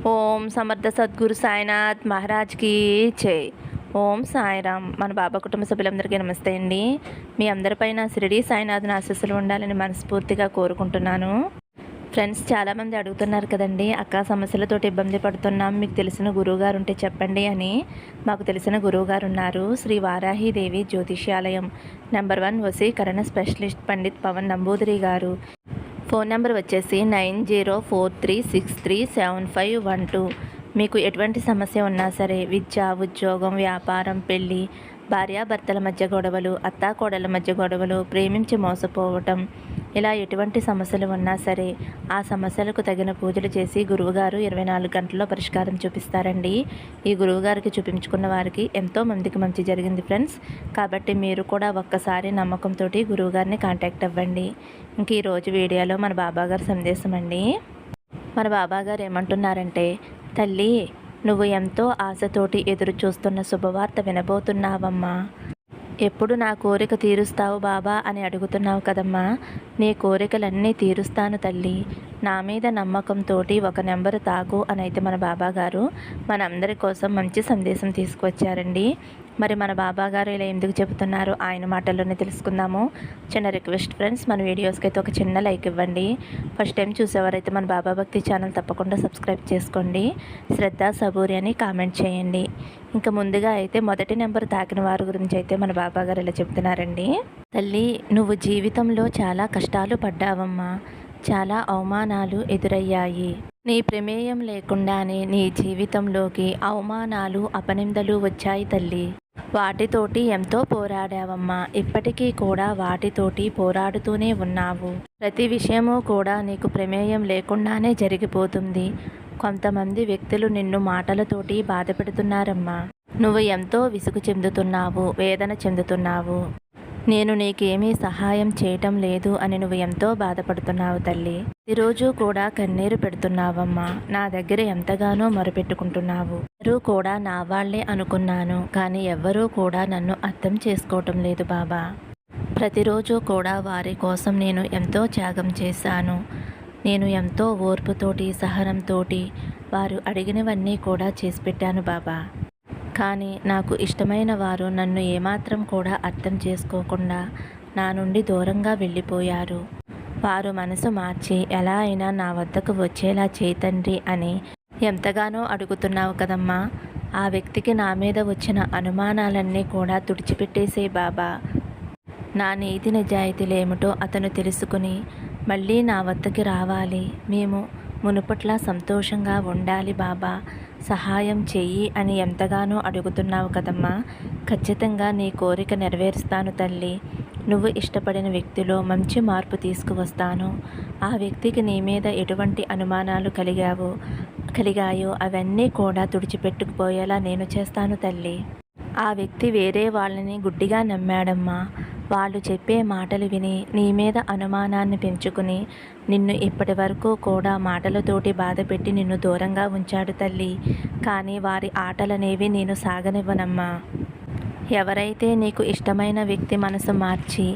ఓం సమర్థ సద్గురు సాయినాథ్ మహారాజ్కి జై. ఓం సాయిరామ్. మన బాబా కుటుంబ సభ్యులందరికీ నమస్తే అండి. మీ అందరిపైన షిరిడి సాయినాథ్ని ఆశీస్సులు ఉండాలని మనస్ఫూర్తిగా కోరుకుంటున్నాను. ఫ్రెండ్స్, చాలామంది అడుగుతున్నారు కదండి, అక్క సమస్యలతోటి ఇబ్బంది పడుతున్నాం, మీకు తెలిసిన గురువుగారు ఉంటే చెప్పండి అని. మాకు తెలిసిన గురువుగారు ఉన్నారు. శ్రీ వారాహిదేవి జ్యోతిష్యాలయం, నెంబర్ 1 వశీకరణ స్పెషలిస్ట్ పండిత్ పవన్ నంబూదిరి గారు. ఫోన్ నెంబర్ వచ్చేసి 9043637512. మీకు ఎటువంటి సమస్య ఉన్నా సరే, విద్య, ఉద్యోగం, వ్యాపారం, పెళ్ళి, భార్యాభర్తల మధ్య గొడవలు, అత్తాకోడళ్ళ మధ్య గొడవలు, ప్రేమించి మోసపోవటం, ఇలా ఎటువంటి సమస్యలు ఉన్నా సరే ఆ సమస్యలకు తగిన పూజలు చేసి గురువుగారు 24 గంటల్లో పరిష్కారం చూపిస్తారండి. ఈ గురువుగారికి చూపించుకున్న వారికి ఎంతో మందికి మంచి జరిగింది ఫ్రెండ్స్. కాబట్టి మీరు కూడా ఒక్కసారి నమ్మకంతో గురువుగారిని కాంటాక్ట్ అవ్వండి. ఇంక ఈరోజు వీడియోలో మన బాబాగారు సందేశం అండి. మన బాబాగారు ఏమంటున్నారంటే, తల్లి, నువ్వు ఎంతో ఆశతోటి ఎదురు చూస్తున్న శుభవార్త వినబోతున్నావమ్మా. ఎప్పుడు నా కోరిక తీరుస్తావు బాబా అని అడుగుతున్నావు కదమ్మా. నీ కోరికలన్నీ తీరుస్తాను తల్లి. నా మీద నమ్మకంతో ఒక నెంబరు తాకు అని అయితే మన బాబాగారు మనందరి కోసం మంచి సందేశం తీసుకువచ్చారండి. మరి మన బాబాగారు ఇలా ఎందుకు చెబుతున్నారో ఆయన మాటల్లోనే తెలుసుకుందాము. చిన్న రిక్వెస్ట్ ఫ్రెండ్స్, మన వీడియోస్కి అయితే ఒక చిన్న లైక్ ఇవ్వండి. ఫస్ట్ టైం చూసేవారైతే మన బాబా భక్తి ఛానల్ తప్పకుండా సబ్స్క్రైబ్ చేసుకోండి. శ్రద్ధ సబూరి అని కామెంట్ చేయండి. ఇంకా ముందుగా అయితే మొదటి నెంబర్ తాకిన వారి గురించి అయితే మన బాబాగారు ఇలా చెప్తున్నారండి. తల్లి, నువ్వు జీవితంలో చాలా కష్టాలు పడ్డావమ్మా. చాలా అవమానాలు ఎదురయ్యాయి. నీ ప్రమేయం లేకుండానే నీ జీవితంలోకి అవమానాలు, అపనిందలు వచ్చాయి తల్లి. వాటితోటి ఎంతో పోరాడావమ్మా. ఇప్పటికీ కూడా వాటితోటి పోరాడుతూనే ఉన్నావు. ప్రతి విషయము కూడా నీకు ప్రమేయం లేకుండానే జరిగిపోతుంది. కొంతమంది వ్యక్తులు నిన్ను మాటలతోటి బాధ పెడుతున్నారమ్మా. నువ్వు ఎంతో విసుగు చెందుతున్నావు, వేదన చెందుతున్నావు. నేను నీకేమీ సహాయం చేయటం లేదు అని నువ్వు ఎంతో బాధపడుతున్నావు తల్లి. ఈరోజు కూడా కన్నీరు పెడుతున్నావమ్మా. నా దగ్గర ఎంతగానో మొరపెట్టుకుంటున్నావు. ఎవరూ కూడా నా వాళ్లే అనుకున్నాను, కానీ ఎవ్వరూ కూడా నన్ను అర్థం చేసుకోవటం లేదు బాబా. ప్రతిరోజు కూడా వారి కోసం నేను ఎంతో త్యాగం చేశాను. నేను ఎంతో ఓర్పుతోటి, సహనంతోటి వారు అడిగినవన్నీ కూడా చేసి పెట్టాను బాబా. కానీ నాకు ఇష్టమైన వారు నన్ను ఏమాత్రం కూడా అర్థం చేసుకోకుండా నా నుండి దూరంగా వెళ్ళిపోయారు. వారు మనసు మార్చి ఎలా అయినా నా వద్దకు వచ్చేలా చేతండి అని ఎంతగానో అడుగుతున్నావు కదమ్మా. ఆ వ్యక్తికి నా మీద వచ్చిన అనుమానాలన్నీ కూడా తుడిచిపెట్టేసే బాబా. నా నీతి నిజాయితీలేమిటో అతను తెలుసుకుని మళ్ళీ నా వద్దకి రావాలి. మేము మునుపట్లా సంతోషంగా ఉండాలి బాబా. సహాయం చెయ్యి అని ఎంతగానో అడుగుతున్నావు కదమ్మా. ఖచ్చితంగా నీ కోరిక నెరవేరుస్తాను తల్లి. నువ్వు ఇష్టపడిన వ్యక్తిలో మంచి మార్పు తీసుకువస్తాను. ఆ వ్యక్తికి నీ మీద ఎటువంటి అనుమానాలు కలిగాయో అవన్నీ కూడా తుడిచిపెట్టుకుపోయేలా నేను చేస్తాను తల్లి. ఆ వ్యక్తి వేరే వాళ్ళని గుడ్డిగా నమ్మాడమ్మా. వాళ్ళు చెప్పే మాటలు విని నీ మీద అనుమానాన్ని పెంచుకుని నిన్ను ఇప్పటి వరకు కూడా మాటలతోటి బాధపెట్టి నిన్ను దూరంగా ఉంచాడు తల్లి. కానీ వారి ఆటలనేవి నేను సాగనివ్వనమ్మా. ఎవరైతే నీకు ఇష్టమైన వ్యక్తి మనసు మార్చి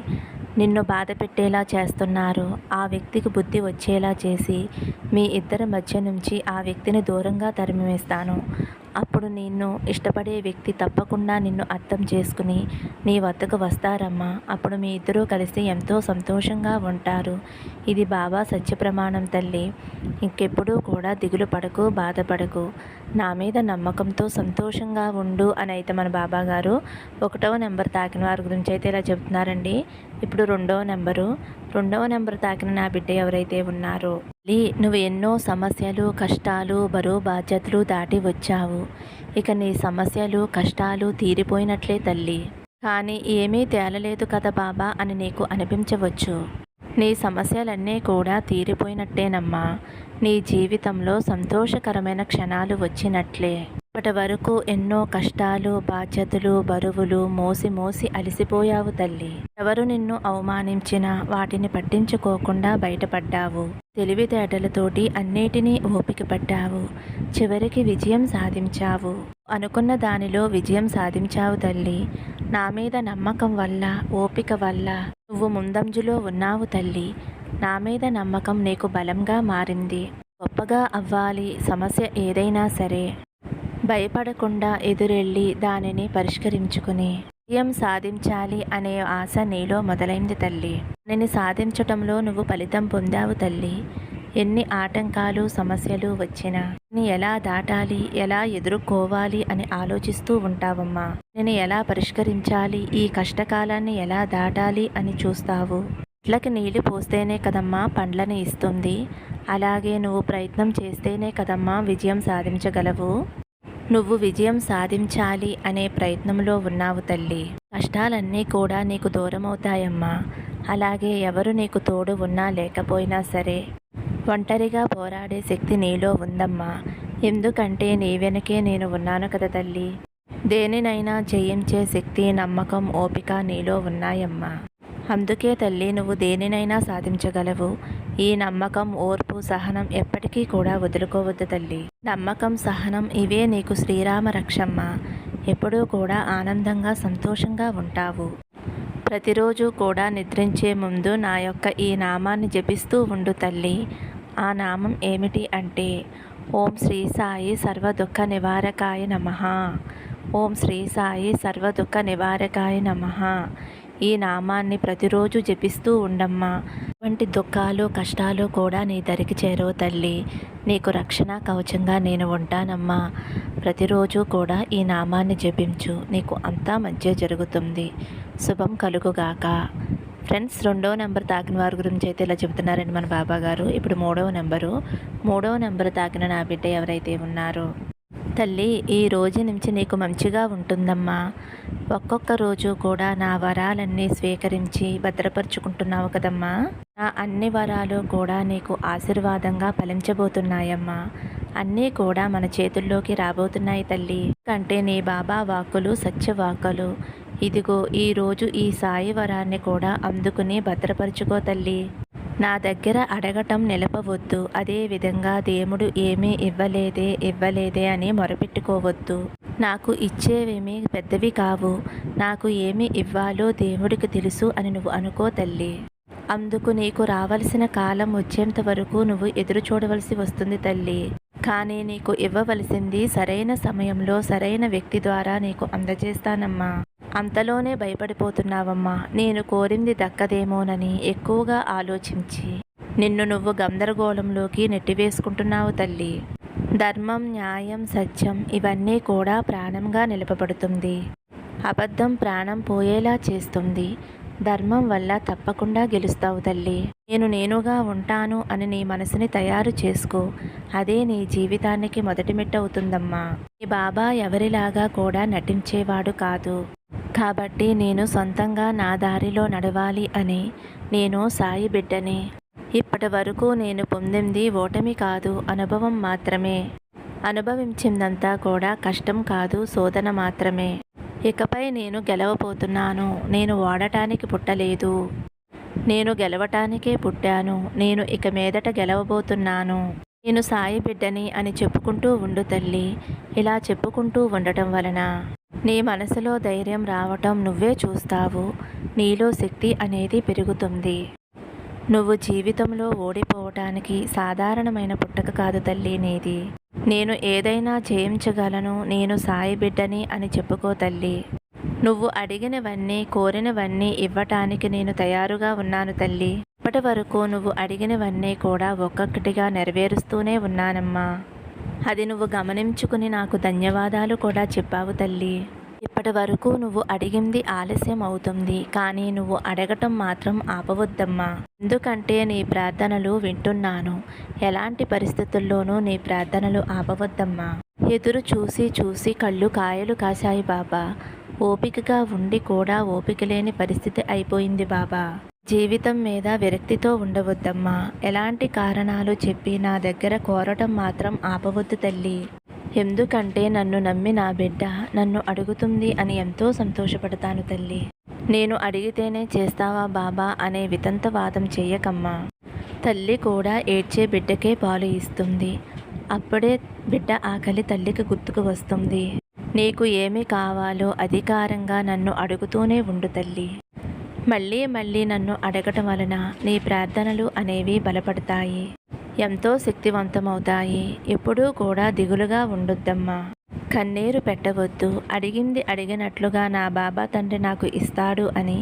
నిన్ను బాధ పెట్టేలా చేస్తున్నారో ఆ వ్యక్తికి బుద్ధి వచ్చేలా చేసి మీ ఇద్దరి మధ్య నుంచి ఆ వ్యక్తిని దూరంగా తరిమివేస్తాను. అప్పుడు నిన్ను ఇష్టపడే వ్యక్తి తప్పకుండా నిన్ను అర్థం చేసుకుని నీ వద్దకు వస్తారమ్మా. అప్పుడు మీ ఇద్దరూ కలిసి ఎంతో సంతోషంగా ఉంటారు. ఇది బాబా సత్య ప్రమాణం తల్లి. ఇంకెప్పుడూ కూడా దిగులు పడకు, బాధపడకు. నా మీద నమ్మకంతో సంతోషంగా ఉండు అని అయితే మన బాబా గారు 1వ నెంబర్ తాకిన వారి గురించి అయితే ఇలా చెబుతున్నారండి. ఇప్పుడు 2వ నెంబర్ తాకిన నా బిడ్డ ఎవరైతే ఉన్నారో, నువ్వు ఎన్నో సమస్యలు, కష్టాలు, బరువు బాధ్యతలు దాటి వచ్చావు. ఇక నీ సమస్యలు, కష్టాలు తీరిపోయినట్లే తల్లి. కానీ ఏమీ తేలలేదు కదా బాబా అని నీకు అనిపించవచ్చు. నీ సమస్యలన్నీ కూడా తీరిపోయినట్టేనమ్మా. నీ జీవితంలో సంతోషకరమైన క్షణాలు వచ్చినట్లే. ఇప్పటి వరకు ఎన్నో కష్టాలు, బాధ్యతలు, బరువులు మోసి అలసిపోయావు తల్లి. ఎవరు నిన్ను అవమానించినా వాటిని పట్టించుకోకుండా బయటపడ్డావు. తెలివితేటలతోటి అన్నిటినీ ఓపిక పట్టావు. చివరికి విజయం సాధించావు. అనుకున్న దానిలో విజయం సాధించావు తల్లి. నా మీద నమ్మకం వల్ల, ఓపిక వల్ల నువ్వు ముందంజలో ఉన్నావు తల్లి. నా మీద నమ్మకం నీకు బలంగా మారింది. గొప్పగా అవ్వాలి. సమస్య ఏదైనా సరే భయపడకుండా ఎదురెళ్ళి దానిని పరిష్కరించుకుని విజయం సాధించాలి అనే ఆశ నీలో మొదలైంది తల్లి. దానిని సాధించటంలో నువ్వు ఫలితం పొందావు తల్లి. ఎన్ని ఆటంకాలు సమస్యలు వచ్చినా నేను ఎలా దాటాలి, ఎలా ఎదుర్కోవాలి అని ఆలోచిస్తూ ఉంటావమ్మా. నేను ఎలా పరిష్కరించాలి, ఈ కష్టకాలాన్ని ఎలా దాటాలి అని చూస్తావు. చెట్లకి నీళ్లు పోస్తేనే కదమ్మా పండ్లని ఇస్తుంది. అలాగే నువ్వు ప్రయత్నం చేస్తేనే కదమ్మా విజయం సాధించగలవు. నువ్వు విజయం సాధించాలి అనే ప్రయత్నంలో ఉన్నావు తల్లి. కష్టాలన్నీ కూడా నీకు దూరమవుతాయమ్మా. అలాగే ఎవరు నీకు తోడు ఉన్నా లేకపోయినా సరే ఒంటరిగా పోరాడే శక్తి నీలో ఉందమ్మా. ఎందుకంటే నీ వెనకే నేను ఉన్నాను కదా తల్లి. దేనినైనా జయించే శక్తి, నమ్మకం, ఓపిక నీలో ఉన్నాయమ్మా. అందుకే తల్లి నువ్వు దేనినైనా సాధించగలవు. ఈ నమ్మకం, ఓర్పు, సహనం ఎప్పటికీ కూడా వదులుకోవద్దు తల్లి. నమ్మకం, సహనం ఇవే నీకు శ్రీరామ రక్షమ్మ. ఎప్పుడూ కూడా ఆనందంగా సంతోషంగా ఉంటావు. ప్రతిరోజు కూడా నిద్రించే ముందు నా యొక్క ఈ నామాన్ని జపిస్తూ ఉండు తల్లి. ఆ నామం ఏమిటి అంటే ఓం శ్రీ సాయి సర్వ దుఃఖ నివారకాయ నమః. ఓం శ్రీ సాయి సర్వ దుఃఖ నివారకాయ నమః. ఈ నామాన్ని ప్రతిరోజు జపిస్తూ ఉండమ్మా. ఎటువంటి దుఃఖాలు, కష్టాలు కూడా నీ దరికి చేరవు తల్లి. నీకు రక్షణ కవచంగా నేను ఉంటానమ్మా. ప్రతిరోజు కూడా ఈ నామాన్ని జపించు. నీకు అంతా మంచి జరుగుతుంది. శుభం కలుగుగాక. ఫ్రెండ్స్, 2వ నెంబర్ తాకిన వారి గురించి అయితే ఇలా చెబుతున్నారండి మన బాబా గారు. ఇప్పుడు 3వ నెంబరు తాకిన నా బిడ్డ ఎవరైతే ఉన్నారో తల్లి, ఈ రోజు నుంచి నీకు మంచిగా ఉంటుందమ్మా. ఒక్కొక్క రోజు కూడా నా వరాలన్నీ స్వీకరించి భద్రపరుచుకుంటున్నావు కదమ్మా. నా అన్ని వరాలు కూడా నీకు ఆశీర్వాదంగా ఫలించబోతున్నాయమ్మా. అన్నీ కూడా మన చేతుల్లోకి రాబోతున్నాయి తల్లి. కంటే నీ బాబా వాక్కులు సత్యవాక్కులు. ఇదిగో ఈరోజు ఈ సాయి వరాన్ని కూడా అందుకుని భద్రపరుచుకో తల్లి. నా దగ్గర అడగటం నిలపవద్దు. అదేవిధంగా దేవుడు ఏమీ ఇవ్వలేదే అని మొరపెట్టుకోవద్దు. నాకు ఇచ్చేవేమీ పెద్దవి కావు. నాకు ఏమి ఇవ్వాలో దేవుడికి తెలుసు అని నువ్వు అనుకో తల్లి. అందుకు నీకు రావలసిన కాలం వచ్చేంత వరకు నువ్వు ఎదురు చూడవలసి వస్తుంది తల్లి. కానీ నీకు ఇవ్వవలసింది సరైన సమయంలో సరైన వ్యక్తి ద్వారా నీకు అందజేస్తానమ్మా. అంతలోనే భయపడిపోతున్నావమ్మా. నేను కోరింది దక్కదేమోనని ఎక్కువగా ఆలోచించి నిన్ను నువ్వు గందరగోళంలోకి నెట్టివేసుకుంటున్నావు తల్లి. ధర్మం, న్యాయం, సత్యం ఇవన్నీ కూడా ప్రాణంగా నిలపబడుతుంది. అబద్ధం ప్రాణం పోయేలా చేస్తుంది. ధర్మం వల్ల తప్పకుండా గెలుస్తావు తల్లి. నేనుగా ఉంటాను అని నీ మనసుని తయారు చేసుకో. అదే నీ జీవితానికి మొదటి మెట్టు అవుతుందమ్మా. నీ బాబా ఎవరిలాగా కూడా నటించేవాడు కాదు. కాబట్టి నేను సొంతంగా నా దారిలో నడవాలి అని నేను సాయి బిడ్డని. ఇప్పటి వరకు నేను పొందింది ఓటమి కాదు, అనుభవం మాత్రమే. అనుభవించిందంతా కూడా కష్టం కాదు, శోధన మాత్రమే. ఇకపై నేను గెలవబోతున్నాను. నేను ఓడటానికి పుట్టలేదు, నేను గెలవటానికే పుట్టాను. నేను ఇక మీదట గెలవబోతున్నాను. నేను సాయి బిడ్డని అని చెప్పుకుంటూ ఉండు తల్లి. ఇలా చెప్పుకుంటూ ఉండటం వలన నీ మనసులో ధైర్యం రావటం నువ్వే చూస్తావు. నీలో శక్తి అనేది పెరుగుతుంది. నువ్వు జీవితంలో ఓడిపోవటానికి సాధారణమైన పుట్టక కాదు తల్లి నీది. నేను ఏదైనా జయించగలను, నేను సాయి బిడ్డని అని చెప్పుకో తల్లి. నువ్వు అడిగినవన్నీ, కోరినవన్నీ ఇవ్వటానికి నేను తయారుగా ఉన్నాను తల్లి. ఇప్పటి వరకు నువ్వు అడిగినవన్నీ కూడా ఒక్కొక్కటిగా నెరవేరుస్తూనే ఉన్నానమ్మా. అది నువ్వు గమనించుకుని నాకు ధన్యవాదాలు కూడా చెప్పావు తల్లి. ఇప్పటి వరకు నువ్వు అడిగింది ఆలస్యం అవుతుంది, కానీ నువ్వు అడగటం మాత్రం ఆపవద్దమ్మా. ఎందుకంటే నీ ప్రార్థనలు వింటున్నాను. ఎలాంటి పరిస్థితుల్లోనూ నీ ప్రార్థనలు ఆపవద్దమ్మా. ఎదురు చూసి చూసి కళ్ళు కాయలు కాశాయి బాబా. ఓపికగా ఉండి కూడా ఓపిక లేని పరిస్థితి అయిపోయింది బాబా. జీవితం మీద విరక్తితో ఉండవద్దమ్మా. ఎలాంటి కారణాలు చెప్పి నా దగ్గర కోరటం మాత్రం ఆపవద్దు తల్లి. ఎందుకంటే నన్ను నమ్మి నా బిడ్డ నన్ను అడుగుతుంది అని ఎంతో సంతోషపడతాను తల్లి. నేను అడిగితేనే చేస్తావా బాబా అనే వితంతవాదం చెయ్యకమ్మా. తల్లి కూడా ఏడ్చే బిడ్డకే పాలు ఇస్తుంది. అప్పుడే బిడ్డ ఆకలి తల్లికి గుర్తుకు వస్తుంది. నీకు ఏమి కావాలో అధికారంగా నన్ను అడుగుతూనే ఉండు తల్లి. మళ్ళీ మళ్ళీ నన్ను అడగటం వలన నీ ప్రార్థనలు అనేవి బలపడతాయి. ఎంతో శక్తివంతమవుతాయి. ఎప్పుడూ కూడా దిగులుగా ఉండొద్దమ్మా. కన్నీరు పెట్టవద్దు. అడిగింది అడిగినట్లుగా నా బాబా తండ్రి నాకు ఇస్తాడు అని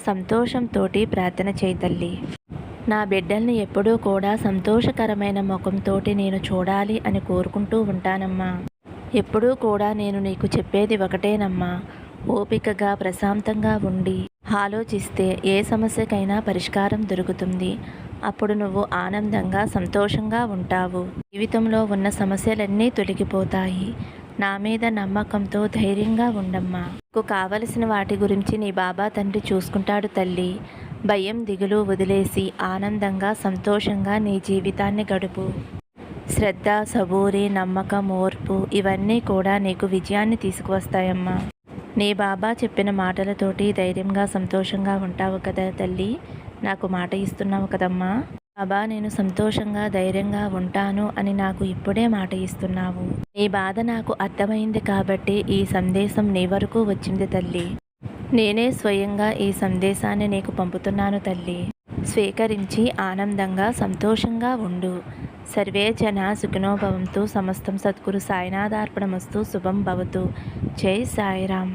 సంతోషంతోటి ప్రార్థన చేయి తల్లి. నా బిడ్డల్ని ఎప్పుడూ కూడా సంతోషకరమైన ముఖంతోటి నేను చూడాలి అని కోరుకుంటూ ఉంటానమ్మా. ఎప్పుడూ కూడా నేను నీకు చెప్పేది ఒకటేనమ్మా. ఓపికగా ప్రశాంతంగా ఉండి ఆలోచిస్తే ఏ సమస్యకైనా పరిష్కారం దొరుకుతుంది. అప్పుడు నువ్వు ఆనందంగా సంతోషంగా ఉంటావు. జీవితంలో ఉన్న సమస్యలన్నీ తొలగిపోతాయి. నా మీద నమ్మకంతో ధైర్యంగా ఉండమ్మా. నీకు కావలసిన వాటి గురించి నీ బాబా తండ్రి చూసుకుంటాడు తల్లి. భయం దిగులు వదిలేసి ఆనందంగా సంతోషంగా నీ జీవితాన్ని గడుపు. శ్రద్ధ, సబూరి, నమ్మకం, ఓర్పు ఇవన్నీ కూడా నీకు విజయాన్ని తీసుకువస్తాయమ్మా. నీ బాబా చెప్పిన మాటలతోటి ధైర్యంగా సంతోషంగా ఉంటావు కదా తల్లి. నాకు మాట ఇస్తున్నావు కదమ్మా. బాబా నేను సంతోషంగా ధైర్యంగా ఉంటాను అని నాకు ఇప్పుడే మాట ఇస్తున్నావు. నీ బాధ నాకు అర్థమైంది కాబట్టి ఈ సందేశం నీ వరకు వచ్చింది తల్లి. నేనే స్వయంగా ఈ సందేశాన్ని నీకు పంపుతున్నాను తల్లి. స్వీకరించి ఆనందంగా సంతోషంగా ఉండు. సర్వే జన సుఖినో భవంతు. సమస్తం సద్గురు సాయినాథార్పణమస్తు. శుభం భవతు. జై సాయిరామ్.